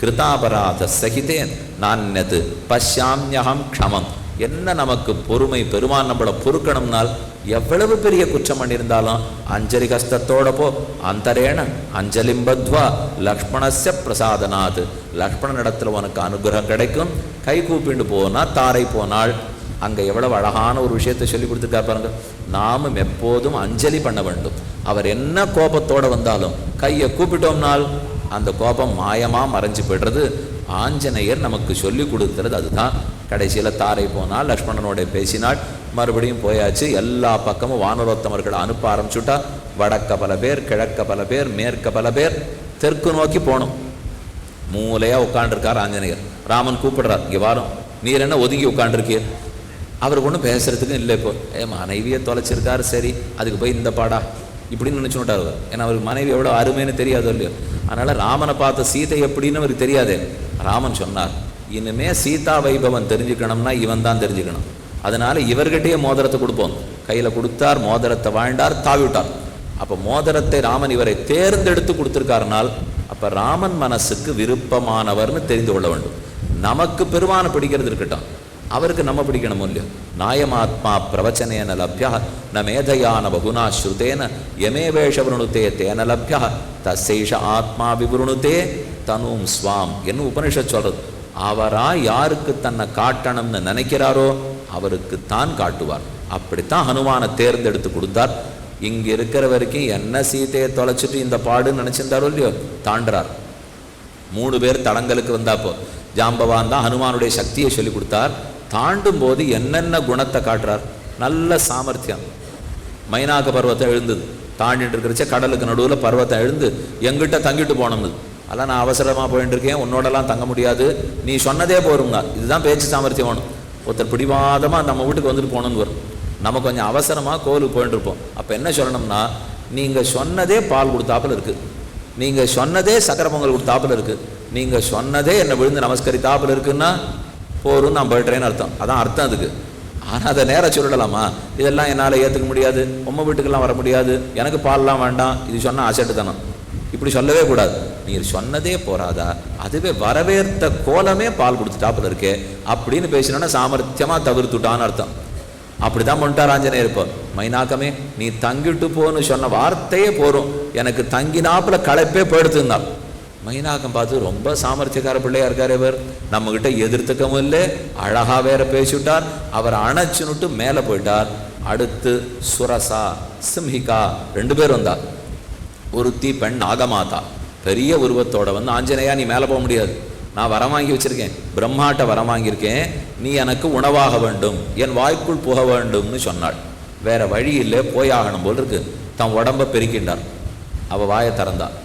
கிருதாபராத சகிதேன் நான்யது பஷ்யாம்யகம் க்ஷமம். என்ன நமக்கு பொறுமை, பெருமான் நம்மளை பொறுக்கணும்னால் எவ்வளவு பெரிய குற்றம் பண்ணியிருந்தாலும் அஞ்சலி கஸ்தத்தோட போ. அந்தரேன அஞ்சலிம்பத்வா லக்ஷ்மணஸ்ய பிரசாதனாத். லக்ஷ்மணன் இடத்துல உனக்கு அனுகிரகம் கிடைக்கும். கை கூப்பிண்டு போனா தாரை போனாள். அங்கே எவ்வளவு அழகான ஒரு விஷயத்தை சொல்லி கொடுத்துருக்கார் பாருங்க. நாமும் எப்போதும் அஞ்சலி பண்ண வேண்டும். அவர் என்ன கோபத்தோடு வந்தாலும் கையை கூப்பிட்டோம்னால் அந்த கோபம் மாயமாக மறைஞ்சு போய்டுறது. ஆஞ்சநேயர் நமக்கு சொல்லி கொடுத்துறது அதுதான். கடைசியில் தாரை போனால், லக்ஷ்மணனோட பேசினாள், மறுபடியும் போயாச்சு. எல்லா பக்கமும் வானரோத்தமர்களை அனுப்ப ஆரம்பிச்சுட்டா. வடக்க பல பேர், கிழக்க பல பேர், மேற்க பல பேர், தெற்கு நோக்கி போகணும். மூலையாக உட்காண்டிருக்கார் ஆஞ்சநேயர். ராமன் கூப்பிடுறார், இங்கே வாரம், நீர் என்ன ஒதுங்கி உட்காண்டிருக்கீர்? அவருக்கு ஒன்றும் பேசுறதுக்கும் இல்லை. இப்போ மனைவியை தொலைச்சிருக்காரு, சரி அதுக்கு போய் இந்த பாடா இப்படின்னு நினச்சு விட்டார். ஏன்னா அவருக்கு மனைவி எவ்வளோ அருமைன்னு தெரியாது இல்லையோ. அதனால் ராமனை பார்த்த சீதை எப்படின்னு அவருக்கு தெரியாதே. ராமன் சொன்னார், இனிமே சீதா வைபவன் தெரிஞ்சுக்கணும்னா இவன் தான் தெரிஞ்சுக்கணும். அதனால இவர்கிட்டயே மோதிரத்தை கொடுப்போம். கையில் கொடுத்தார், மோதிரத்தை வாழ்ந்தார், தாவிட்டார். அப்போ மோதிரத்தை ராமன் இவரை தேர்ந்தெடுத்து கொடுத்துருக்காருனால் அப்போ ராமன் மனசுக்கு விருப்பமானவர்னு தெரிந்து கொள்ள வேண்டும். நமக்கு பெருமானை பிடிக்கிறது இருக்கட்டும், அவருக்கு நம்ம பிடிக்கணும் இல்லையோ. நாயமாத்மா பிரவச்சனேன லப்யா ந மேதையான பகுனா ஸ்ருதேன யமே வேஷ விருணுத்தே தேன லப்யா தசைஷ ஆத்மா விவருணுத்தே தனும் ஸ்வாம் என்ன உபனிஷத் சொல்றது. அவரா யாருக்கு தன்னை காட்டணும்னு நினைக்கிறாரோ அவருக்கு தான் காட்டுவார். அப்படித்தான் ஹனுமானை தேர்ந்தெடுத்து கொடுத்தார். இங்கே இருக்கிற வரைக்கும் என்ன சீதையை தொலைச்சிட்டு இந்த பாடுன்னு நினச்சிருந்தாரோ இல்லையோ, தாண்டுறார். 3 பேர் தடங்களுக்கு வந்தாப்போ ஜாம்பவான் தான் ஹனுமானுடைய சக்தியை சொல்லி கொடுத்தார். தாண்டும் போது என்னென்ன குணத்தை காட்டுறார். நல்ல சாமர்த்தியம். மைனாக பர்வத்தை எழுந்தது, தாண்டிட்டு இருக்கிறச்ச கடலுக்கு நடுவில் பர்வத்தை எழுந்து எங்கிட்ட தங்கிட்டு போனோம்னு. அதெல்லாம் நான் அவசரமாக போயிட்டு இருக்கேன், உன்னோடலாம் தங்க முடியாது, நீ சொன்னதே போருங்க. இதுதான் பேச்சு சாமர்த்தியம் வேணும். ஒருத்தர் பிடிவாதமாக நம்ம வீட்டுக்கு வந்துட்டு போகணுன்னு வரும். நம்ம கொஞ்சம் அவசரமாக கோவிலுக்கு போயிட்டு இருப்போம். அப்போ என்ன சொல்லணும்னா, நீங்கள் சொன்னதே பால் கொடுத்தாப்புல இருக்குது, நீங்கள் சொன்னதே சக்கரை பொங்கல் கொடுத்தாப்புல இருக்குது, நீங்கள் சொன்னதே என்னை விழுந்து நமஸ்கரித்தாப்புல இருக்குன்னா போரும் நான் போய்ட்றேன்னு அர்த்தம். அதான் அர்த்தம் அதுக்கு. ஆனால் அதை நேராக சொல்லலாமா? இதெல்லாம் என்னால் ஏற்றுக்க முடியாது, உம்மை வீட்டுக்கெல்லாம் வர முடியாது, எனக்கு பால்லாம் வேண்டாம், இது சொன்னால் அசட்டுத்தனம், இப்படி சொல்லவே கூடாது. நீர் சொன்னதே போராதா, அதுவே வரவேற்ற கோலமே பால் கொடுத்துட்டாப்புல இருக்கே அப்படின்னு பேசினோன்னா சாமர்த்தியமாக தவிர்த்துட்டான்னு அர்த்தம். அப்படிதான் பண்ணிட்டார் ஆஞ்சநேயர். இப்போ மைனாக்கமே நீ தங்கிட்டு போன்னு சொன்ன வார்த்தையே போரும், எனக்கு தங்கினாப்புல களைப்பே போயிடுத்துனார். மைனாக்கம் பார்த்து ரொம்ப சாமர்த்தியக்கார பிள்ளையா இருக்கார் இவர், நம்மகிட்ட எதிர்த்துக்கவும் இல்லை, அழகா வேற பேசிவிட்டார். அவர் அணைச்சுன்னுட்டு மேலே போயிட்டார். அடுத்து சுரசா சிம்ஹிகா 2 பேர் வந்தார். ஒருத்தி பெண் நாகமாதா, பெரிய உருவத்தோட வந்து, ஆஞ்சநேயா நீ மேலே போக முடியாது, நான் வரம் வாங்கி வச்சிருக்கேன், பிரம்மாட்ட வரம் வாங்கியிருக்கேன், நீ எனக்கு உணவாக வேண்டும், என் வாய்க்குள் புக வேண்டும்னு சொன்னாள். வேற வழி இல்லை, போயாகணும் போல் இருக்கு. தன் உடம்பை பெருக்கின்றார். அவள் வாயை திறந்தார்,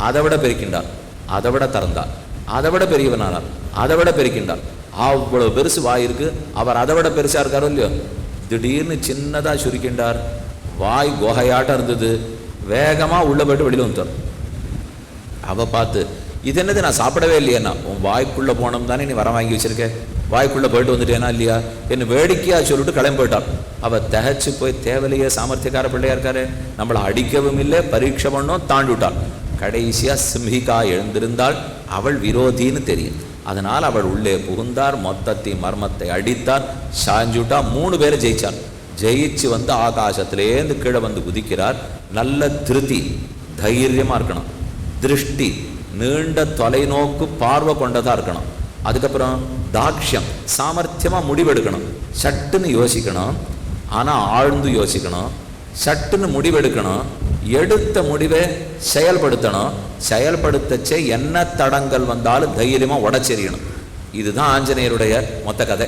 அதை விட பெருக்கின்றார், அதை விட திறந்தார், அதை விட பெரியவனானார், அதை விட பெருக்கின்றார். அவ்வளோ பெருசு வாய் இருக்கு. அவர் அதை விட பெருசாக இருக்காரோ இல்லையோ, திடீர்னு சின்னதாக சுருக்கின்றார். வாய் குகையாட்டம் இருந்தது. வேகமாக உள்ளே போய்ட்டு வெளியில் வந்துட்டார். அவள் பார்த்து, இது என்னது, நான் சாப்பிடவே இல்லையேண்ணா. உன் வாய்க்குள்ளே போனோம் தானே நீ வரம் வாங்கி வச்சிருக்க, வாய்க்குள்ளே போயிட்டு வந்துட்டேனா இல்லையா என்ன வேடிக்கையாக சொல்லிட்டு கிளம்பி போயிட்டாள். அவள் தகச்சு போய், தேவலையே சாமர்த்தியக்கார பிள்ளையா இருக்காரு, நம்மளை அடிக்கவும் இல்லை, பரீட்சை பண்ணோம், தாண்டி விட்டாள். கடைசியாக சிம்ஹிகா எழுந்திருந்தாள். அவள் விரோதின்னு தெரியும். அதனால் அவள் உள்ளே புகுந்தார், மொத்தத்தை மர்மத்தை அடித்தார், சாஞ்சுட்டா. 3 பேரை ஜெயிச்சார். ஜெயிச்சு வந்து ஆகாசத்திலேருந்து கீழே வந்து குதிக்கிறார். நல்ல திருத்தி, தைரியமாக இருக்கணும், திருஷ்டி, நீண்ட தொலைநோக்கு பார்வை கொண்டதாக இருக்கணும். அதுக்கப்புறம் தாக்ஷியம், சாமர்த்தியமாக முடிவெடுக்கணும். சட்டுன்னு யோசிக்கணும், ஆனால் ஆழ்ந்து யோசிக்கணும். சட்டுன்னு முடிவெடுக்கணும், எடுத்த முடிவை செயல்படுத்தணும். செயல்படுத்தச்சே என்ன தடங்கள் வந்தாலும் தைரியமாக உடச்செறியணும். இதுதான் ஆஞ்சநேயருடைய மொத்த கதை.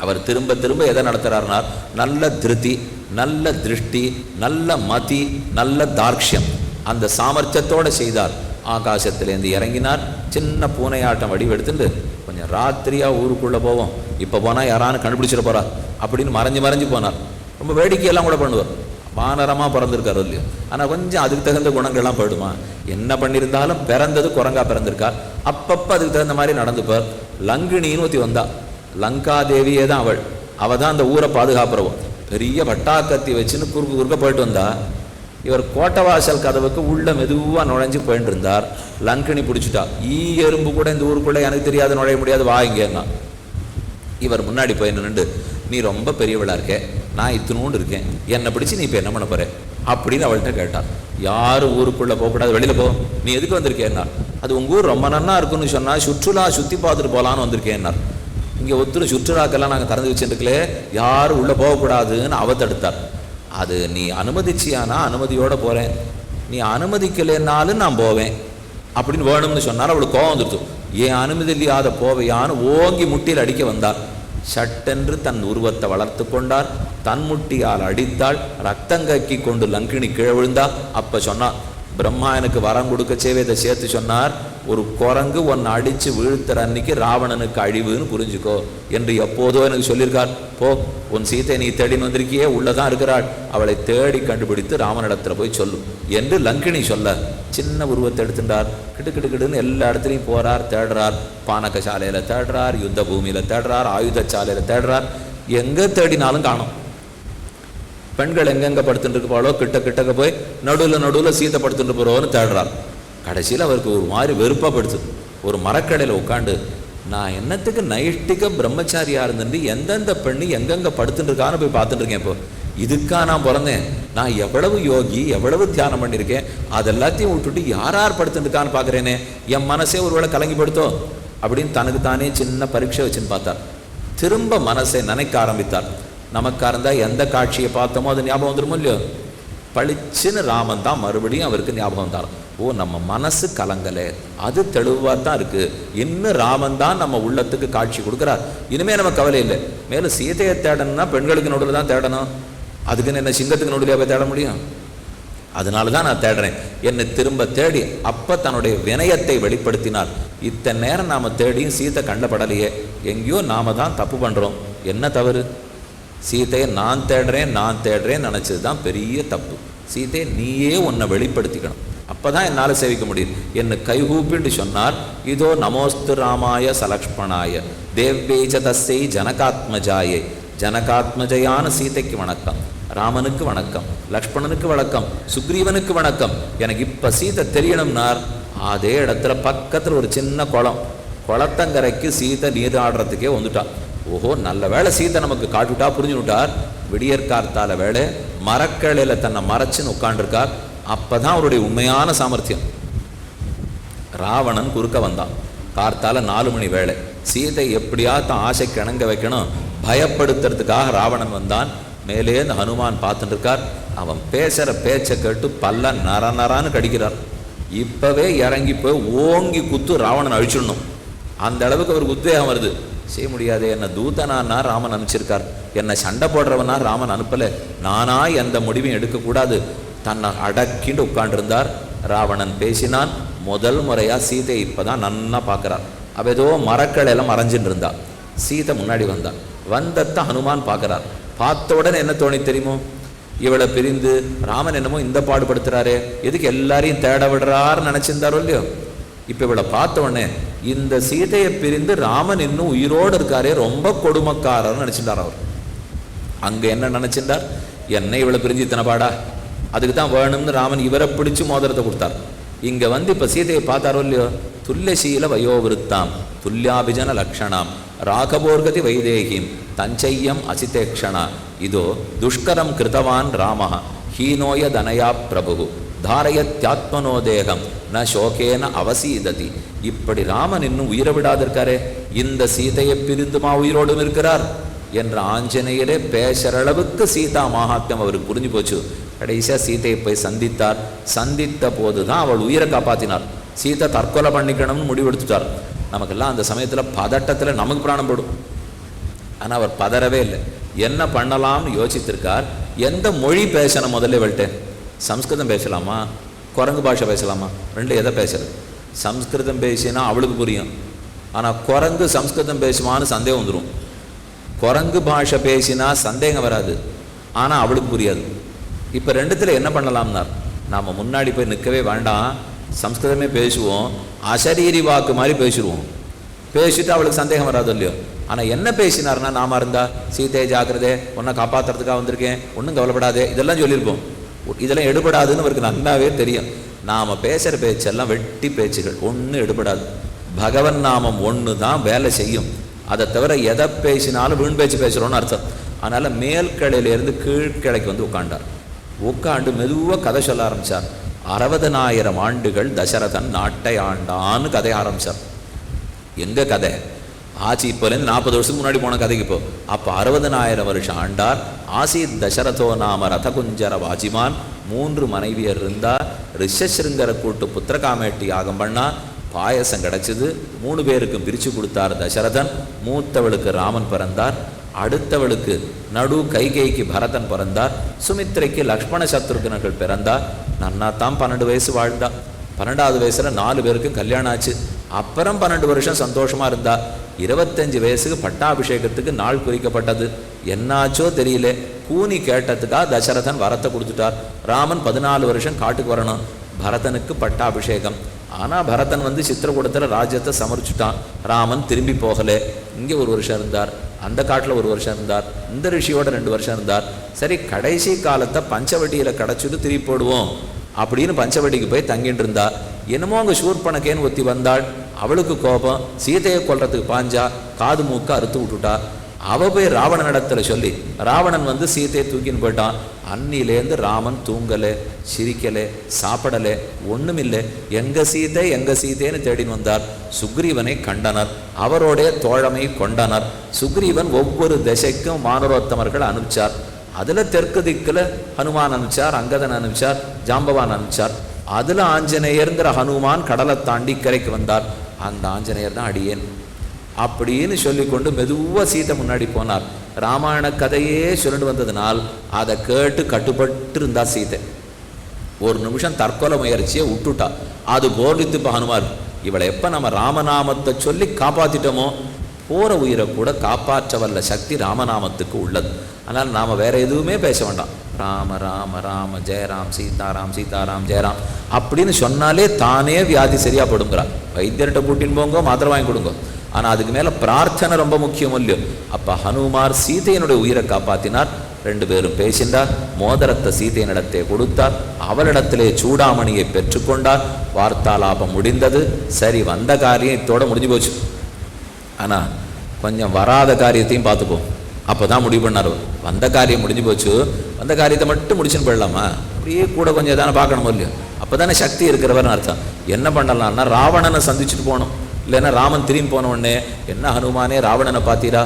அவர் திரும்ப திரும்ப எதை நடத்துகிறார்னா, நல்ல திருத்தி, நல்ல திருஷ்டி, நல்ல மதி, நல்ல தார்க்ஷியம், அந்த சாமர்த்தியத்தோடு செய்தார். ஆகாசத்திலேருந்து இறங்கினார். சின்ன பூனையாட்டம் வடிவெடுத்துட்டு, கொஞ்சம் ராத்திரியாக ஊருக்குள்ளே போவோம், இப்போ போனால் யாரானு கண்டுபிடிச்சிட போகிறா அப்படின்னு மறைஞ்சு போனார். ரொம்ப வேடிக்கையெல்லாம் கூட பண்ணுவார். வானரமாக பிறந்திருக்காரு இல்லையோ, ஆனால் கொஞ்சம் அதுக்கு தகுந்த குணங்கள்லாம் போயிடுமா. என்ன பண்ணியிருந்தாலும் பிறந்தது குரங்கா பிறந்திருக்கார். அப்பப்போ அதுக்கு தகுந்த மாதிரி நடந்துப்பார். லங்கினின்னு ஒருத்தி வந்தா, லங்காதேவியே தான் அவள் தான் அந்த ஊரை பாதுகாப்புறவும். பெரிய பட்டாக்கத்தி வச்சுன்னு குறுக்க போயிட்டு வந்தா. இவர் கோட்டவாசல் கதவுக்கு உள்ள மெதுவாக நுழைஞ்சு போயிட்டு இருந்தார். லங்கினி பிடிச்சிட்டா. எறும்பு கூட இந்த ஊருக்குள்ளே எனக்கு தெரியாது, நுழைய முடியாது, வாங்கிங்கன்னா. இவர் முன்னாடி போய் நின்று, நீ ரொம்ப பெரியவளாக இருக்கே, நான் இத்தினூண்டு இருக்கேன், என்னை பிடிச்சி நீ இப்போ என்ன பண்ண போற அப்படின்னு அவள்கிட்ட கேட்டார். யாரும் ஊருக்குள்ளே போகக்கூடாது, வெளியில் போ, நீ எதுக்கு வந்திருக்கேன்னார். அது உங்கள் ஊர் ரொம்ப நன்னா இருக்குன்னு சொன்னால் சுற்றுலா சுற்றி பார்த்துட்டு போகலான்னு வந்திருக்கேன்னார். இங்கே ஒத்துரு சுற்றுலாக்கெல்லாம் நாங்கள் திறந்து வச்சுருக்கலே, யாரும் உள்ளே போகக்கூடாதுன்னு அவ தடுத்தார். அது நீ அனுமதிச்சியானா அனுமதியோடு போகிறேன், நீ அனுமதிக்கலைன்னாலும் நான் போவேன் அப்படின்னு வேணும்னு சொன்னார். அவளுக்கு கோவம் வந்துடுச்சு. ஏன் அனுமதி இல்லாத போவையான்னு ஓங்கி முட்டியில் அடிக்க வந்தார். சட்டென்று தன் உருவத்தை வளர்த்து கொண்டார். தன் முட்டியால் அடித்தாள். ரத்தங்கக்கி கொண்டு லங்கினி கீழே விழுந்தா. அப்போ சொன்னார், பிரம்மா எனக்கு வரம் கொடுக்க சேவையை சேர்த்து சொன்னார், ஒரு குரங்கு ஒன்று அடித்து வீழ்த்துற அன்னைக்கு ராவணனுக்கு அழிவுன்னு புரிஞ்சுக்கோ என்று எப்போதோ எனக்கு சொல்லியிருக்கார். போ, உன் சீத்தை நீ தேடின்னு வந்திருக்கியே, உள்ளதான் இருக்கிறாள், அவளை தேடி கண்டுபிடித்து ராமனிடத்தில் போய் சொல்லு என்று லங்கினி சொல்ல சின்ன உருவத்தை எடுத்துட்டார். கிடுக்கிடுன்னு எல்லா இடத்துலையும் போகிறார், தேடுறார். பானக சாலையில் தேடுறார், யுத்த பூமியில் தேடுறார், ஆயுத சாலையில் தேடுறார். எங்கே தேடினாலும் காணும். பெண்கள் எங்கெங்கே படுத்துட்டு இருப்பாளோ கிட்டக்க போய் நடுவில் சீத்தை படுத்துட்டு போகிறோன்னு தேடுறார். கடைசியில் அவருக்கு ஒரு மாதிரி வெறுப்பாக படுத்து ஒரு மரக்கடையில் உட்காந்து, நான் என்னத்துக்கு நைஷ்டிக பிரம்மச்சாரியாக இருந்துட்டு எந்தெந்த பெண்ணு எங்கெங்கே படுத்துட்டு இருக்கான்னு போய் பார்த்துட்டு இருக்கேன். இப்போ இதுக்காக நான் பிறந்தேன், நான் எவ்வளவு யோகி, எவ்வளவு தியானம் பண்ணியிருக்கேன், அது எல்லாத்தையும் விட்டுட்டு யார் படுத்துட்டு இருக்கான்னு பார்க்குறேனே, என் மனசே ஒரு வேளை கலங்கி படுத்தோ அப்படின்னு தனக்கு தானே சின்ன பரீட்சை வச்சுன்னு பார்த்தார். திரும்ப மனசை நினைக்க ஆரம்பித்தார். நமக்காக இருந்தால் எந்த காட்சியை பார்த்தோமோ அது ஞாபகம் வந்துடுமோ இல்லையோ, பளிச்சுன்னு ராமன் தான் மறுபடியும் அவருக்கு ஞாபகம் வந்தார். ஓ, நம்ம மனசு கலங்கலை, அது தெளிவாக தான் இருக்குது, இன்னும் ராமன் தான் நம்ம உள்ளத்துக்கு காட்சி கொடுக்குறார், இனிமேல் நம்ம கவலை இல்லை. மேலும் சீதையை தேடணும்னா பெண்களுக்கு நடுவில் தான் தேடணும், அதுக்குன்னு என்ன சிங்கத்துக்கு நடுவில் போய் தேட முடியும்? அதனால தான் நான் தேடுறேன். என்னை திரும்ப தேடி அப்போ தன்னுடைய வினயத்தை வெளிப்படுத்தினார். இத்தனை நேரம் நாம் தேடியும் சீத்தை கண்டப்படலையே, எங்கேயோ நாம் தான் தப்பு பண்ணுறோம். என்ன தவறு? சீதையை நான் தேடுறேன் நினச்சது தான் பெரிய தப்பு. சீதையை நீயே உன்னை வெளிப்படுத்திக்கணும், அப்போ தான் என்னால் சேவிக்க முடியும். என்னை கைகூப்பின்னு சொன்னார். இதோ நமோஸ்து ராமாய சலக்ஷ்மணாய தேவ்யேஜ தஸ்ஸை ஜனகாத்மஜாயை. ஜனகாத்மஜையான சீதைக்கு வணக்கம், ராமனுக்கு வணக்கம், லக்ஷ்மணனுக்கு வணக்கம், சுக்ரீவனுக்கு வணக்கம். எனக்கு இப்போ சீதை தெரியணும்னார். அதே இடத்துல பக்கத்தில் ஒரு சின்ன குளம், குளத்தங்கரைக்கு சீதை நீராடுறதுக்கே வந்துட்டான். ஓஹோ, நல்ல வேலை சீதை நமக்கு காட்டுவிட்டா, புரிஞ்சுட்டார். விடியற்கார்த்தால வேலை மரக்கிளையில் தன்னை மறைச்சுன்னு உட்காண்டிருக்கார். அப்போ தான் அவருடைய உண்மையான சாமர்த்தியம். ராவணன் குறுக்க வந்தான். கார்த்தால 4 மணி வேலை. சீதை எப்படியா தான் ஆசைக்கு இணங்க வைக்கணும், பயப்படுத்துறதுக்காக ராவணன் வந்தான். மேலே இந்த ஹனுமான் பார்த்துட்டு இருக்கார். அவன் பேசுகிற பேச்சை கேட்டு பல்ல நரான்னு கடிக்கிறார். இப்போவே இறங்கி போய் ஓங்கி குத்து ராவணன் அழிச்சிடணும், அந்த அளவுக்கு அவருக்கு உத்வேகம் வருது. செய்ய முடியாது, என்னை தூதனானா ராமன் அனுப்பிச்சிருக்கார், என்னை சண்டை போடுறவனா ராமன் அனுப்பலை, நானா எந்த முடிவையும் எடுக்கக்கூடாது. தன்னை அடக்கிண்டு உட்காண்டிருந்தார். ராவணன் பேசினான். முதல் முறையாக சீதை இப்போ தான் நன்னா பார்க்குறார். அவ ஏதோ மரக்களையெல்லாம் மறைஞ்சின்னு இருந்தா. சீதை முன்னாடி வந்தாள். வந்தத்தான் ஹனுமான் பார்க்குறார். பார்த்த உடனே என்ன தோணி தெரியுமோ, இவளை பிரிந்து ராமன் என்னமோ இந்த பாடுபடுத்துகிறாரே, எதுக்கு எல்லாரையும் தேட விடுறாருன்னு நினச்சிருந்தாரோ இல்லையோ. இப்போ இவளை பார்த்த உடனே இந்த சீதையை பிரிந்து ராமன் இன்னும் உயிரோடு இருக்காரே, ரொம்ப கொடுமைக்காரர்னு நினச்சிட்டார் அவர். அங்கே என்ன நினச்சிட்டார், என்னை இவளை பிரிஞ்சு இத்தனை பாடா, அதுக்கு தான் வேணும்னு ராமன் இவரை பிடிச்சி மோதிரத்தை கொடுத்தார். இங்கே வந்து இப்போ சீதையை பார்த்தாரோ இல்லையோ, துல்லியசீல வயோவிருத்தாம் துல்யாபிஜன லக்ஷணாம் ராகபோர்கதி வைதேகிம் தஞ்சையம் அசிதேக்ஷணா இதோ துஷ்கரம் கிருத்தவான் ராமஹ ஹீனோய தனயா பிரபு தாரயத்யாத்மனோ தேகம் ந சோகேன அவசீததி. இப்படி ராமன் இன்னும் உயிரை விடாதிருக்காரே, இந்த சீதையை பிரிந்துமா உயிரோடும் இருக்கிறார் என்ற ஆஞ்சநேயரே பேசுகிற அளவுக்கு சீதா மகாத்மியம் அவருக்கு புரிஞ்சு போச்சு. கடைசியாக சீதையை போய் சந்தித்தார். சந்தித்த போது தான் அவள் உயிரை காப்பாற்றினார். சீதை தற்கொலை பண்ணிக்கணும்னு முடிவெடுத்துட்டார். நமக்கெல்லாம் அந்த சமயத்தில் பதட்டத்தில் நமக்கு பிராணம் போடும். ஆனால் அவர் பதறவே இல்லை. என்ன பண்ணலாம்னு யோசித்திருக்கார். எந்த மொழி பேசணும் முதல்ல இவள்கிட்ட? சம்ஸ்கிருதம் பேசலாமா, குரங்கு பாஷை பேசலாமா? ரெண்டு எதை பேசுறது? சம்ஸ்கிருதம் பேசினா அவளுக்கு புரியும், ஆனால் குரங்கு சம்ஸ்கிருதம் பேசுமான்னு சந்தேகம் வந்துடும். குரங்கு பாஷை பேசினா சந்தேகம் வராது, ஆனால் அவளுக்கு புரியாது. இப்போ ரெண்டுத்தில் என்ன பண்ணலாம்னார். நாம் முன்னாடி போய் நிற்கவே வேண்டாம், சம்ஸ்கிருதமே பேசுவோம், அசரீரி வாக்கு மாதிரி பேசிடுவோம். பேசிட்டு அவளுக்கு சந்தேகம் வராது இல்லையோ. ஆனால் என்ன பேசினார்னா, நாம இருந்தால் சீதையை ஜாக்கிரதே, உன்னை காப்பாற்றுறதுக்காக வந்திருக்கேன், ஒன்றும் கவலைப்படாதே, இதெல்லாம் சொல்லியிருப்போம். இதெல்லாம் எடுபடாதுன்னு அவருக்கு நல்லாவே தெரியும். நாம் பேசுகிற பேச்செல்லாம் வெட்டி பேச்சுகள், ஒன்றும் எடுபடாது. பகவன் நாமம் ஒன்று தான் வேலை செய்யும். அதை தவிர எதை பேசினாலும் வீண் பேச்சு பேசுகிறோன்னு அர்த்தம். அதனால் மேல்கிளையிலேருந்து கீழ்கிளைக்கு வந்து உட்காண்டு மெதுவாக கதை சொல்ல ஆரம்பித்தார். 60,000 ஆண்டுகள் தசரதன் நாட்டை ஆண்டான்னு கதைய ஆரம்பித்தார். எங்கே கதை ஆச்சு? இப்போலேருந்து 40 வருஷத்துக்கு முன்னாடி போன கதைக்கு இப்போ. அப்போ 60,000 வருஷம் ஆண்டார். ஆசீத் தசரதோ நாம ரதகுஞ்சர வாஜிமான். 3 மனைவியர் இருந்தார். ரிஷசிருங்கரை கூட்டு புத்திரகாமேட்டி யாகம் பண்ணா. பாயசம் கிடச்சிது. 3 பேருக்கும் பிரித்து கொடுத்தார் தசரதன். மூத்தவளுக்கு ராமன் பிறந்தார். அடுத்தவளுக்கு நடு கைகேய்க்கு பரதன் பிறந்தார். சுமித்ரைக்கு லக்ஷ்மண சத்ருகனர்கள் பிறந்தார். நன்னா தான் 12 வயசு வாழ்ந்தா. 12வது வயசில் 4 பேருக்கும் கல்யாணம் ஆச்சு. அப்புறம் 12 வருஷம் சந்தோஷமாக இருந்தா. 25 வயசுக்கு பட்டாபிஷேகத்துக்கு நாள் குறிக்கப்பட்டது. என்னாச்சோ தெரியல, கூனி கேட்டதுக்காக தசரதன் வரத்தை கொடுத்துட்டார். ராமன் 14 வருஷம் காட்டுக்கு வரணும். பரதனுக்கு பட்டாபிஷேகம். ஆனால் பரதன் வந்து சித்திரகூடத்தில் ராஜ்யத்தை சமர்ச்சிட்டான். ராமன் திரும்பி போகலை. இங்கே 1 வருஷம் இருந்தார், அந்த காட்டில் 1 வருஷம் இருந்தார், இந்த ரிஷியோட 2 வருஷம் இருந்தார். சரி, கடைசி காலத்தை பஞ்சவட்டியில் கிடச்சிட்டு திருப்பி போடுவோம் அப்படின்னு பஞ்சவட்டிக்கு போய் தங்கிட்டு இருந்தா. என்னமோ அங்கே சூர்பனகேன்னு ஒத்தி வந்தாள். அவளுக்கு கோபம். சீதையை கொல்றதுக்கு பாஞ்சா. காது மூக்க அறுத்து விட்டுட்டா. அவ போய் ராவணன் இடத்துல சொல்லி ராவணன் வந்து சீதையை தூக்கின்னு போயிட்டான். அன்னிலேருந்து ராமன் தூங்கலை, சிரிக்கலை, சாப்பிடலை, ஒன்றுமில்லை. எங்க சீதைன்னு தேடின்னு வந்தார். சுக்ரீவனை கண்டனர். அவரோடைய தோழமை கொண்டனர். சுக்ரீவன் ஒவ்வொரு திசைக்கும் வானரோத்தமர்கள் அனுப்பிச்சார். அதில் தெற்கு திக்கில் ஹனுமான் அனுப்பிச்சார், அங்கதன் அனுப்பிச்சார், ஜாம்பவான் அனுப்பிச்சார். அதில் ஆஞ்சநேயருங்கிற ஹனுமான் கடலை தாண்டி கரைக்கு வந்தார். அந்த ஆஞ்சநேயர் தான் அடியேன் அப்படின்னு சொல்லிக்கொண்டு மெதுவாக சீதை முன்னாடி போனார். ராமாயண கதையே சொல்லிட்டு வந்ததுனால் அதை கேட்டு கட்டுப்பட்டு இருந்தா சீதை. 1 நிமிஷம் தற்கொலை முயற்சியை விட்டுட்டா. அது போர்லித்து இப்போ ஹனுமார். இவளை எப்போ நம்ம ராமநாமத்தை சொல்லி காப்பாற்றிட்டோமோ, போகிற உயிரை கூட காப்பாற்ற வல்ல சக்தி ராமநாமத்துக்கு உள்ளது. அதனால் நாம் வேற எதுவுமே பேச வேண்டாம். ராம ராம ராம ஜெயராம், சீதாராம் சீதாராம் ஜெயராம் அப்படின்னு சொன்னாலே தானே வியாதி சரியாக போடுங்கிறா. வைத்தியர்கிட்ட கூட்டின்னு போங்க, மாத்திரை வாங்கி கொடுங்க. ஆனால் அதுக்கு மேலே பிரார்த்தனை ரொம்ப முக்கியம் இல்லையோ. அப்போ ஹனுமார் சீதையினுடைய உயிரை காப்பாற்றினார். 2 பேரும் பேசினார். மோதிரத்தை சீதையினிடத்தை கொடுத்தார். அவளிடத்திலே சூடாமணியை பெற்றுக்கொண்டார். வார்த்தாலாபம் முடிந்தது. சரி, வந்த காரியம் இத்தோடு முடிஞ்சு போச்சு. ஆனால் கொஞ்சம் வராத காரியத்தையும் பார்த்துப்போம். அப்போ தான் முடிவு பண்ணார். வந்த காரியம் முடிஞ்சு போச்சு, வந்த காரியத்தை மட்டும் முடிச்சுன்னு போயிடலாமா? அப்படியே கூட கொஞ்சம் எதானே பார்க்கணும் இல்லையோ. அப்போ தானே சக்தி இருக்கிறவர்னு அர்த்தம். என்ன பண்ணலாம்னா ராவணனை சந்திச்சுட்டு போகணும். இல்லைன்னா ராமன் திரும்பி போன உடனே, என்ன ஹனுமானே ராவணனை பார்த்தீரா,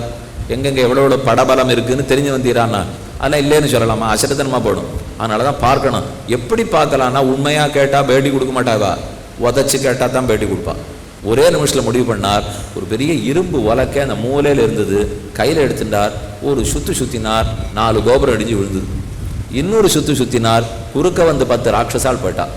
எங்கெங்கே எவ்வளோ படபலம் இருக்குதுன்னு தெரிஞ்சு வந்தீரான்னா, அதெல்லாம் இல்லைன்னு சொல்லலாமா? அசட்டத்தனமாக போடும். அதனால தான் பார்க்கணும். எப்படி பார்க்கலான்னா, உண்மையாக கேட்டால் பேட்டி கொடுக்க மாட்டாவா, உதச்சி கேட்டால் தான் பேட்டி கொடுப்பா. ஒரே நிமிஷத்தில் முடிவு பண்ணார். ஒரு பெரிய இரும்பு உலக்கை அந்த மூலையில் இருந்தது. கையில் எடுத்துட்டார். ஒரு சுற்றினார். 4 கோபுரம் அடிஞ்சு விழுந்தது. இன்னொரு சுற்றினார். குறுக்க வந்து 10 ராட்சசால் போயிட்டான்.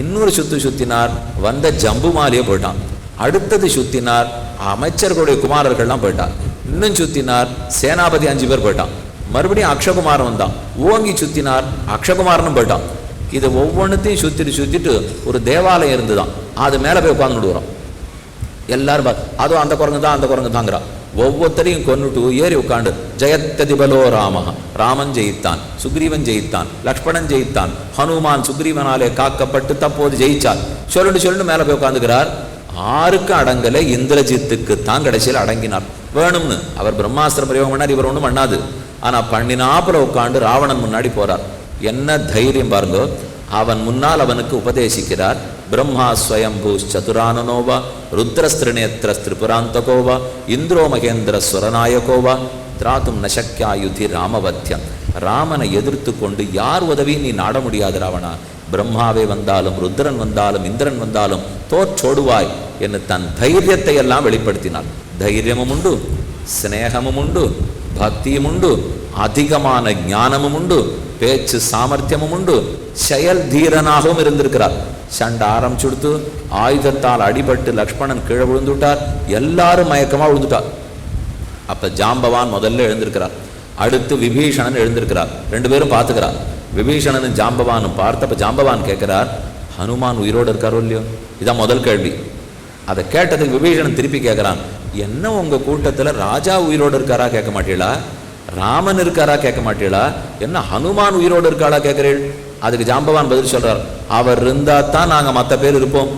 இன்னொரு சுற்றினார். வந்த ஜம்புமாலியே போயிட்டான். அடுத்தது சுற்றினார். அமைச்சர்களுடைய குமாரர்கள்லாம் போயிட்டான். இன்னும் சுற்றினார். சேனாபதி 5 பேர் போயிட்டான். மறுபடியும் அக்ஷகுமாரன் வந்தான். ஓங்கி சுற்றினார். அக்ஷகுமாரனும் போயிட்டான். இதை ஒவ்வொன்றுத்தையும் சுற்றிட்டு ஒரு தேவாலயம் இருந்துதான். அது மேலே போய் உட்காந்துட்டு வரோம். எல்லாரும் அதுவும் அந்த குரங்கு தாங்கிறா. ஒவ்வொருத்தரையும் கொண்டுட்டு ஏறி உட்காண்டு, ஜெயத்ததிபலோ ராம, ராமன் ஜெயித்தான், சுக்ரீவன் ஜெயித்தான், லக்ஷ்மணன் ஜெயித்தான், ஹனுமான் சுக்ரீவனாலே காக்கப்பட்டு தப்போது ஜெயிச்சார் சொல்லிட்டு மேலே போய் உட்காந்துக்கிறார். 6க்கு அடங்கலை. இந்திரஜித்துக்கு தான் கடைசியில் அடங்கினார். வேணும்னு அவர் பிரம்மாஸ்திரம் பிரயோகம் பண்ணார். இவர் ஒன்றும் பண்ணாது. ஆனால் பண்ணினாப்புல உட்காண்டு ராவணன் முன்னாடி போறார். என்ன தைரியம் பாருங்க. அவன் முன்னால் அவனுக்கு உபதேசிக்கிறார். பிரம்மா ஸ்வயம்பூ சதுரானனோவா, ருத்ரஸ்திரிநேத்திரஸ்திரிபுராந்தகோவா, இந்திரோ மகேந்திர ஸ்வரநாயகோவா, திராத்தும் நசக்கியாயுதி ராமவத்தியம். ராமனை எதிர்த்து கொண்டு யார் உதவியும் நீ நாட முடியாது ராவணா. பிரம்மாவே வந்தாலும், ருத்ரன் வந்தாலும், இந்திரன் வந்தாலும் தோற்றோடுவாய் என்று தன் தைரியத்தை எல்லாம் வெளிப்படுத்தினார். தைரியமும் உண்டு, ஸ்நேகமும் உண்டு, பக்தியும் உண்டு, அதிகமான ஞானமும் உண்டு, பேச்சு சாமர்த்தியமும் உண்டு, செயல் தீரனாகவும் இருந்திருக்கிறார். சண்டை ஆரம்பிச்சுடுத்து, ஆயுதத்தால் அடிபட்டு லக்ஷ்மணன் கீழே விழுந்துட்டார். எல்லாரும் மயக்கமாக விழுந்துட்டார். அப்போ ஜாம்பவான் முதல்ல எழுந்திருக்கிறார். அடுத்து விபீஷணன் எழுந்திருக்கிறார். 2 பேரும் பார்த்துக்கிறார். விபீஷணனும் ஜாம்பவானும் பார்த்து, அப்போ ஜாம்பவான் கேட்குறார், ஹனுமான் உயிரோடு இருக்காரோ இல்லையோ? இதான் முதல் கேள்வி. அதை கேட்டதுக்கு விபீஷணன் திருப்பி கேட்குறான், என்ன உங்கள் கூட்டத்தில் ராஜா உயிரோடு இருக்காரா கேட்க மாட்டீங்களா? ராமன் இருக்காரா கேட்க மாட்டீங்களா? என்ன ஹனுமான் உயிரோடு இருக்காளா கேட்குறீள்? அதுக்கு ஜாம்பவான் பதில் சொல்றார், அவர் இருந்தால் தான் நாங்கள் மற்ற பேர் இருப்போம்,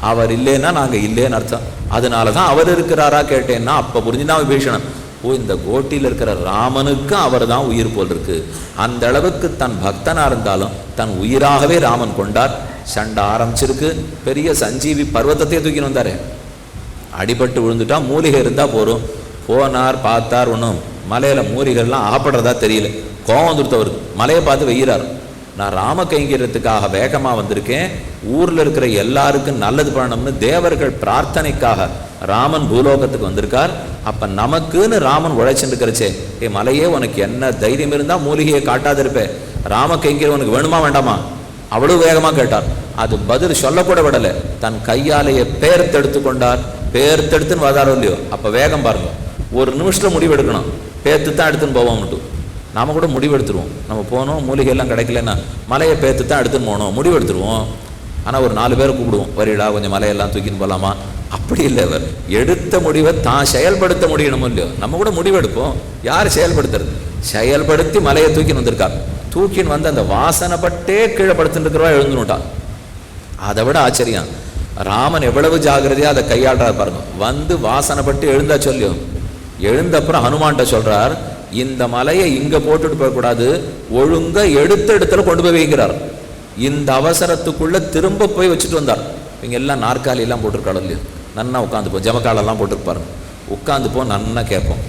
அவர் இல்லைன்னா நாங்கள் இல்லைன்னு அர்த்தம். அதனால தான் அவர் இருக்கிறாரா கேட்டேன்னா அப்போ புரிஞ்சுதான் விபீஷணன், ஓ இந்த கோட்டியில் இருக்கிற ராமனுக்கு அவர் தான் உயிர் போல் இருக்கு. அந்த அளவுக்கு தன் பக்தனா இருந்தாலும் தன் உயிராகவே ராமன் கொண்டார். சண்டை ஆரம்பிச்சிருக்கு, பெரிய சஞ்சீவி பர்வத்தத்தையே தூக்கின்னு வந்தாரு. அடிபட்டு விழுந்துட்டா மூலிகை இருந்தா போறோம். போனார், பார்த்தார், ஒன்றும் மலையில மூலிகைலாம் ஆப்படுறதா தெரியல. கோவம் வந்துருத்தவருக்கு, மலையை பார்த்து வெய்கிறார். நான் ராம கைங்கிறதுக்காக வேகமா வந்திருக்கேன், ஊர்ல இருக்கிற எல்லாருக்கும் நல்லது பண்ணணும்னு தேவர்கள் பிரார்த்தனைக்காக ராமன் பூலோகத்துக்கு வந்திருக்கார். அப்ப நமக்குன்னு ராமன் உழைச்சுட்டு இருக்கிறச்சே, மலையே உனக்கு என்ன தைரியம் இருந்தா மூலிகையை காட்டாது இருப்பேன், ராம கைங்கிற உனக்கு வேணுமா வேண்டாமா? அவ்வளவு வேகமா கேட்டார். அது பதில் சொல்லக்கூட விடலை, தன் கையாலேயே பேர்த்தெடுத்து கொண்டார். பேர்த்தெடுத்துன்னு வதாரோ இல்லையோ, அப்ப வேகம் பாருங்க. ஒரு நிமிஷத்துல முடிவெடுக்கணும், பேர்த்து தான் எடுத்துன்னு போவோம்ட்டு. நாம கூட முடிவெடுத்துருவோம். நம்ம போனோம், மூலிகை எல்லாம் கிடைக்கலன்னா மலையை பேர்த்து தான் எடுத்துன்னு போனோம், முடிவெடுத்துருவோம். ஆனால் ஒரு 4 பேரை கூப்பிடுவோம், வரீடா கொஞ்சம் மலையெல்லாம் தூக்கின்னு போகலாமா? அப்படி இல்லை, அவர் எடுத்த முடிவை தான் செயல்படுத்த முடியணும் இல்லையோ. நம்ம கூட முடிவெடுப்போம், யார் செயல்படுத்துறது? செயல்படுத்தி மலையை தூக்கின்னு வந்திருக்கார். தூக்கின்னு வந்து அந்த வாசனைப்பட்டே கீழே படுத்துட்டு இருக்கிறவா எழுந்துனுட்டான். அதை விட ஆச்சரியம், ராமன் எவ்வளவு ஜாகிரதையா அதை கையாளுறார் பாருங்க. வந்து வாசனைப்பட்டு எழுந்தா சொல்லியோ, எழுந்தப்புறம் ஹனுமான்கிட்ட சொல்றார், இந்த மலையை இங்க போட்டுட்டு போகக்கூடாது, ஒழுங்கா எடுத்த இடத்துல கொண்டு போய் வைக்கிறார். இந்த அவசரத்துக்குள்ள திரும்ப போய் வச்சுட்டு வந்தார். இங்க எல்லாம் நாற்காலி எல்லாம் போட்டிருக்காள் இல்லையோ, நன்னா உட்காந்துப்போம், ஜமக்காலெல்லாம் போட்டிருப்பாரு, உட்காந்துப்போம், நன்னா கேட்போம்.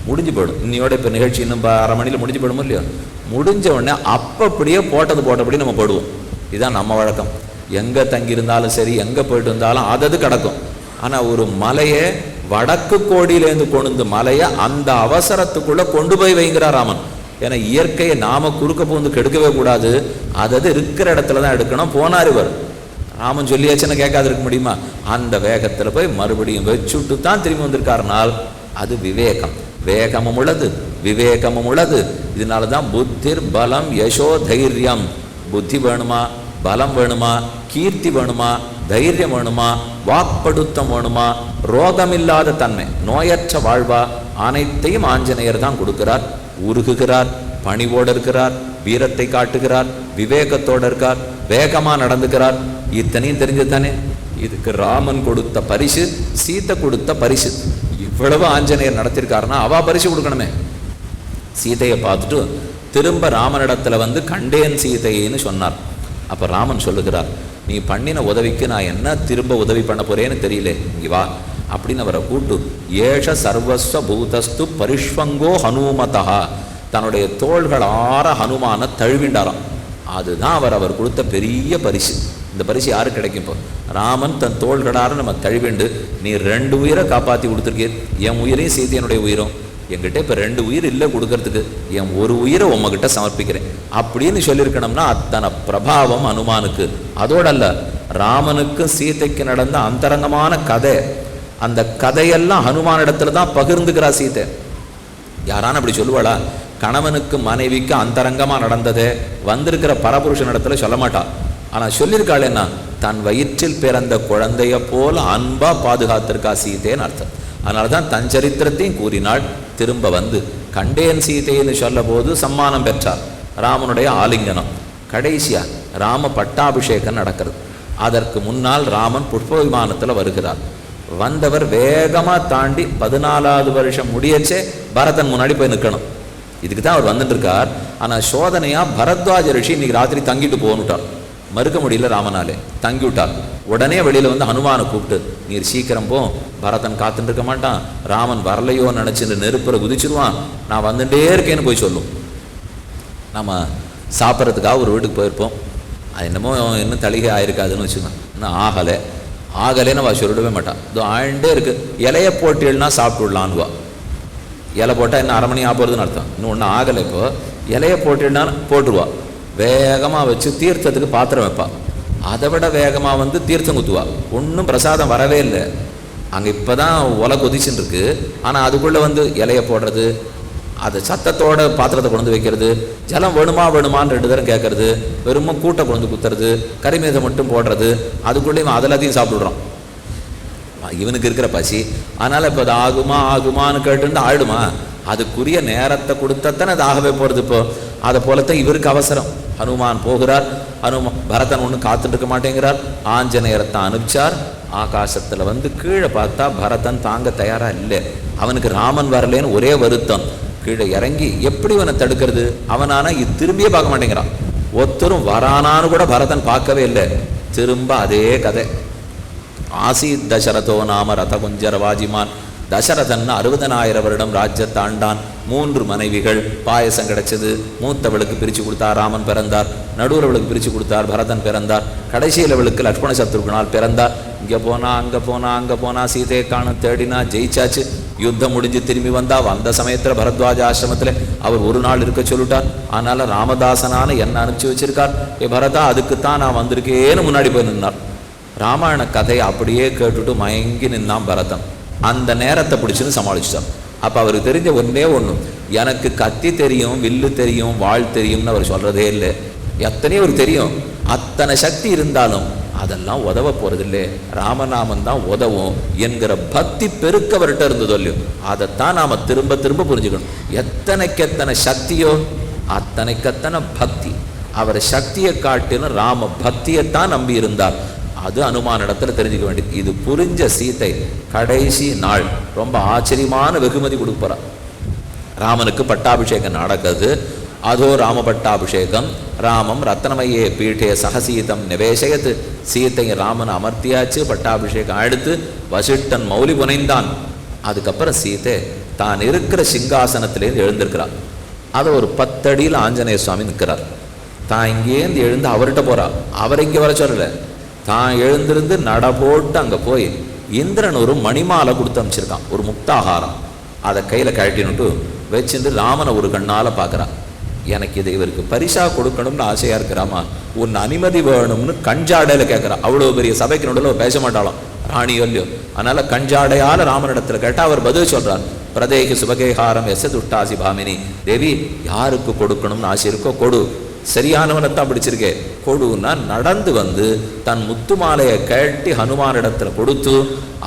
முடிஞ்சு போயிடும். இன்னையோட இப்போ நிகழ்ச்சி இன்னும் 1/2 மணியில் முடிஞ்சு போயிடுமோ இல்லையோ, முடிஞ்ச உடனே அப்படியே போட்டபடி நம்ம போடுவோம். இதுதான் நம்ம வழக்கம். எங்கே தங்கியிருந்தாலும் சரி, எங்கே போயிட்டு இருந்தாலும் அதது கிடக்கும். ஆனால் ஒரு மலையை வடக்கு கோடியிலேருந்து கொண்டு மலையை அந்த அவசரத்துக்குள்ளே கொண்டு போய் வைங்கிறார் ராமன். ஏன்னா இயற்கையை நாம குறுக்க பூந்து கெடுக்கவே கூடாது, அதது இருக்கிற இடத்துல தான் எடுக்கணும். போனார் இவர், ராமன் சொல்லியாச்சுன்னு கேட்காது இருக்க முடியுமா? அந்த வேகத்தில் போய் மறுபடியும் வச்சுட்டு தான் திரும்பி வந்திருக்காருனால் அது விவேகம். வேகமும் உள்ளது, விவேகமும் உள்ளது. இதனால தான் புத்திர் பலம் யசோ தைரியம். புத்தி வேணுமா, பலம் வேணுமா, கீர்த்தி வேணுமா, தைரியம் வேணுமா, வாக்படுத்தம் வேணுமா, ரோகமில்லாத தன்மை, நோயற்ற வாழ்வா, அனைத்தையும் ஆஞ்சநேயர் தான் கொடுக்கிறார். உருகுகிறார், பணிவோடு இருக்கிறார், வீரத்தை காட்டுகிறார், விவேகத்தோடு இருக்கார், வேகமா நடந்துக்கிறார். இத்தனையும் தெரிஞ்சது தானே. இதுக்கு ராமன் கொடுத்த பரிசு, சீத்தை கொடுத்த பரிசு. இவ்வளவு ஆஞ்சநேயர் நடத்திருக்காருன்னா அவா பரிசு கொடுக்கணுமே. சீதையை பார்த்துட்டு திரும்ப ராமனிடத்துல வந்து கண்டேன் சீதைன்னு சொன்னார். அப்ப ராமன் சொல்லுகிறார், நீ பண்ணின உதவிக்கு நான் என்ன திரும்ப உதவி பண்ண போறேன்னு தெரியல, இங்க வா அப்படின்னு அவரை கூட்டு. ஏஷ சர்வஸ்வ பூதஸ்து பரிஷ்வங்கோ ஹனுமதா. தன்னுடைய தோள்கள் ஆற ஹனுமான தழுவிண்டாராம். அதுதான் அவர் கொடுத்த பெரிய பரிசு. இந்த பரிசு யாரு கிடைக்கும்? இப்போ ராமன் தன் தோள்களார நம்ம தழுவிண்டு, நீ 2 உயிரை காப்பாற்றி கொடுத்துருக்கீர், என் உயிரையும் சீதையனுடைய உயிரும். என்கிட்ட இப்போ 2 உயிர் இல்லை கொடுக்கறதுக்கு, என் 1 உயிரை உங்ககிட்ட சமர்ப்பிக்கிறேன் அப்படின்னு சொல்லியிருக்கணும்னா அத்தனை பிரபாவம் அனுமானுக்கு. அதோட அல்ல, ராமனுக்கு சீதைக்கு நடந்த அந்தரங்கமான கதை, அந்த கதையெல்லாம் ஹனுமானிடத்துல தான் பகிர்ந்துக்கிறா சீதை. யாரான அப்படி சொல்லுவாளா? கணவனுக்கு மனைவிக்கு அந்தரங்கமா நடந்ததே வந்திருக்கிற பரபுருஷன் இடத்துல சொல்ல மாட்டா. ஆனா சொல்லியிருக்காள் என்ன, தன் வயிற்றில் பிறந்த குழந்தைய போல அன்பா பாதுகாத்திருக்கா சீதைன்னு அர்த்தம். அதனாலதான் தன் சரித்திரத்தையும் கூறினாள். திரும்ப வந்து கண்டேன் சீதைன்னு சொல்ல போது சம்மானம் பெற்றார், ராமனுடைய ஆலிங்கனம். கடைசியா ராம பட்டாபிஷேகம் நடக்கிறது. அதற்கு முன்னால் ராமன் புஷ்ப விமானத்துல வருகிறார். வந்தவர் வேகமா தாண்டி 14வது வருஷம் முடியச்சே பரதன் முன்னாடி போய் நிற்கணும். இதுக்கு தான் அவர் வந்துட்டு இருக்கார். ஆனா சோதனையா பரத்வாஜ ரிஷி இன்னைக்கு ராத்திரி தங்கிட்டு போகணுட்டார். மறுக்க முடியல, ராமனாலே தங்கி விட்டார். உடனே வெளியில வந்து ஹனுமானை கூப்பிட்டு, நீர் சீக்கிரம் போ, பரதன் காத்துட்டு இருக்க மாட்டான், ராமன் வரலையோ நினைச்சு நெருப்புற குதிச்சிருவான், நான் வந்துட்டே இருக்கேன்னு போய் சொல்லும். நம்ம சாப்பிட்றதுக்காக ஒரு வீட்டுக்கு போயிருப்போம், அது என்னமோ இன்னும் தளிகை ஆயிருக்காதுன்னு வச்சுக்கோங்க. இன்னும் ஆகலைன்னு அவள் சொல்லிடவே மாட்டான். இதோ ஆழ்ண்டே இருக்கு, இலையை போட்டியல்னா சாப்பிட்டுடலான்வா. இலை போட்டால் இன்னும் 1/2 மணி ஆகுறதுன்னு அர்த்தம். இன்னும் ஒன்றும் ஆகலை. இப்போ இலையை போட்டிடனா போட்டுருவா. வேகமாக வச்சு தீர்த்தத்துக்கு பாத்திரம் வைப்பா. அதை விட வேகமாக வந்து தீர்த்தம் குத்துவா. ஒன்றும் பிரசாதம் வரவே இல்லை. அங்கே இப்போ தான் ஒலை கொதிச்சுன்னு இருக்கு. ஆனால் அதுக்குள்ளே வந்து இலையை போடுறது, அது சத்தத்தோட பாத்திரத்தை கொண்டு வைக்கிறது, ஜலம் வேணுமான்னு 2 தரம் கேட்கறது, வெறும கூட்டை கொண்டு குத்துறது, கறிமீதை மட்டும் போடுறது, அதுக்குள்ளேயும் அதெல்லாத்தையும் சாப்பிடுறான். இவனுக்கு இருக்கிற பசி. அதனால இப்போ அது ஆகுமான்னு கேட்டு ஆயிடுமா? அதுக்குரிய நேரத்தை கொடுத்தாத்தானே அது ஆகவே போகிறது. இப்போ அதை போலத்தான் இவருக்கு அவசரம். ஹனுமான் போகிறார். பரதன் ஒன்றும் காத்துட்டு இருக்க மாட்டேங்கிறார். ஆஞ்சநேயரைத்தான் அனுப்பிச்சார். ஆகாசத்தில் வந்து கீழே பார்த்தா பரதன் தாங்க தயாரா இல்லை. அவனுக்கு ராமன் வரலேன்னு ஒரே வருத்தம். கீழே இறங்கி எப்படி அவனை தடுக்கிறது? அவனானா இது திரும்பியே பார்க்க மாட்டேங்கிறான். ஒருத்தரும் வரானான்னு கூட பரதன் பார்க்கவே இல்லை. திரும்ப அதே கதை. ஆசீத் தசரதோ நாம ரத குஞ்சர வாஜிமான். தசரதன் 60,000 வருடம் ராஜ்யத்தை ஆண்டான். 3 மனைவிகள். பாயசம் கிடைச்சது. மூத்தவளுக்கு பிரித்து கொடுத்தார், ராமன் பிறந்தார். நடுவர்களுக்கு பிரித்து கொடுத்தார், பரதன் பிறந்தார். கடைசியிலவளுக்கு லட்சுமண சத்ருகுணால் பிறந்தார். இங்கே போனா அங்கே போனா சீதையை காண தேடினா, ஜெயிச்சாச்சு. யுத்தம் முடிஞ்சு திரும்பி வந்த சமயத்தில் பரத்வாஜ ஆசிரமத்தில் அவர் ஒரு நாள் இருக்க சொல்லிட்டார். அதனால ராமதாசனான என்ன அனுப்பிச்சு வச்சிருக்கார். பரதா, அதுக்குத்தான் நான் வந்திருக்கேன்னு முன்னாடி போய் நின்னார். ராமாயண கதையை அப்படியே கேட்டுட்டு மயங்கி நின்னான் பரதன். அந்த நேரத்தை பிடிச்சுன்னு சமாளிச்சிட்டார். அப்போ அவருக்கு தெரிஞ்ச ஒன்றே ஒன்று, எனக்கு கத்தி தெரியும், வில்லு தெரியும், வாழ் தெரியும்னு அவர் சொல்கிறதே இல்லை. எத்தனையோ அவருக்கு தெரியும். அத்தனை சக்தி இருந்தாலும் அதெல்லாம் உதவ போகிறதில்லை, ராமநாமன் தான் உதவும் என்கிற பக்தி பெருக்க அவர்கிட்ட இருந்ததோ இல்லையோ, அதைத்தான் நாம் திரும்ப திரும்ப புரிஞ்சுக்கணும். எத்தனைக்கெத்தனை சக்தியோ அத்தனைக்கத்தனை பக்தி. அவர் சக்தியை காட்டிலும் ராம பக்தியைத்தான் நம்பி இருந்தார். அது அனுமான இடத்துல தெரிஞ்சுக்க வேண்டியது. இது புரிஞ்ச சீதை கடைசி நாள் ரொம்ப ஆச்சரியமான வெகுமதி கொடுப்பார். ராமனுக்கு பட்டாபிஷேகம் நடக்குது. அதோ ராம பட்டாபிஷேகம். ராமம் ரத்னமயே பீட்டே சகசீதம் நிவேசயத்து. சீத்தை ராமன் அமர்த்தியாச்சு. பட்டாபிஷேகம் அடுத்து வசிஷ்டன் மௌலி புனைந்தான். அதுக்கப்புறம் சீதை தான் இருக்கிற சிங்காசனத்திலேருந்து எழுந்திருக்கிறார். அதை ஒரு 10 அடியில் ஆஞ்சநேய சுவாமி நிற்கிறார். தான் இங்கேருந்து எழுந்து அவர்கிட்ட போறா. அவர் இங்கே வர சொல்லலை, தான் எழுந்திருந்து நட போட்டு அங்கே போய் இந்திரன் ஒரு மணிமாலை கொடுத்து அனுப்பிச்சிருக்கான், ஒரு முக்தாகாரம். அதை கையில் கழட்டினுட்டு வச்சுட்டு ராமனை ஒரு கண்ணால் பார்க்குறான். எனக்கு இதை இவருக்கு பரிசா கொடுக்கணும்னு ஆசையாக இருக்கிறாமா, உன் அனுமதி வேணும்னு கஞ்சாடையில் கேட்குறான். அவ்வளோ பெரிய சபைக்கு நடுவில் பேச மாட்டாலும் ராணி இல்லையோ. அதனால் கஞ்சாடையால் ராமனிடத்தில் கேட்டால் அவர் பதில் சொல்கிறார். பிரதேகி சுபகேகாரம் எஸ் துஷ்டாசி பாமினி. தேவி, யாருக்கு கொடுக்கணும்னு ஆசை இருக்கோ கொடு, சரியானவனைத்தான் பிடிச்சிருக்கே கொடுன்னா நடந்து வந்து தன் முத்து மாலையை கழட்டி ஹனுமானிடத்துல கொடுத்து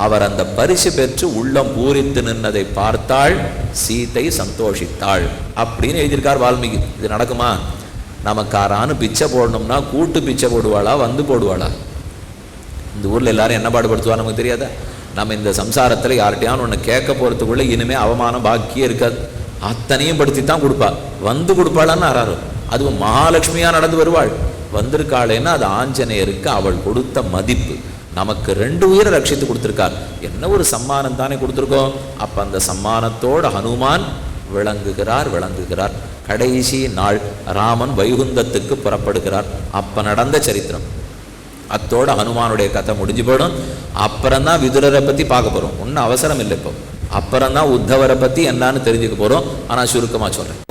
அவர் அந்த பரிசு பெற்று உள்ளம் பூரித்து நின்னதை பார்த்தாள் சீதை, சந்தோஷித்தாள் அப்படின்னு எழுதியிருக்கார் வால்மீகி. இது நடக்குமா? நமக்காரான்னு பிச்சை போடணும்னா கூட்டு பிச்சை போடுவாளா, வந்து போடுவாளா? இந்த ஊரில் எல்லாரும் என்ன பாடுபடுத்துவா நமக்கு தெரியாதா? நம்ம இந்த சம்சாரத்தில் யார்கிட்டையான்னு ஒன்று கேட்க போகிறதுக்குள்ளே இனிமேல் அவமானம் பாக்கியே இருக்காது. அத்தனையும் படுத்தி தான் கொடுப்பா. வந்து கொடுப்பாளான்னு ஆறாரு. அதுவும் மகாலட்சுமியாக நடந்து வருவாள். வந்திருக்காளேன்னா அது ஆஞ்சநேயருக்கு அவள் கொடுத்த மதிப்பு. நமக்கு 2 உயிரை ரட்சித்து கொடுத்துருக்கார். என்ன ஒரு சம்மானம் தானே கொடுத்துருக்கோம். அப்போ அந்த சம்மானத்தோடு ஹனுமான் விளங்குகிறார். கடைசி நாள் ராமன் வைகுந்தத்துக்கு புறப்படுகிறார். அப்போ நடந்த சரித்திரம். அத்தோட ஹனுமானுடைய கதை முடிஞ்சு போயிடும். அப்புறம்தான் விதுரரை பற்றி பார்க்க போகிறோம். ஒன்றும் அவசரம் இல்லை. இப்போ அப்புறம்தான் உத்தவரை பற்றி என்னன்னு தெரிஞ்சுக்க போகிறோம். ஆனால் சுருக்கமாக சொல்கிறேன்.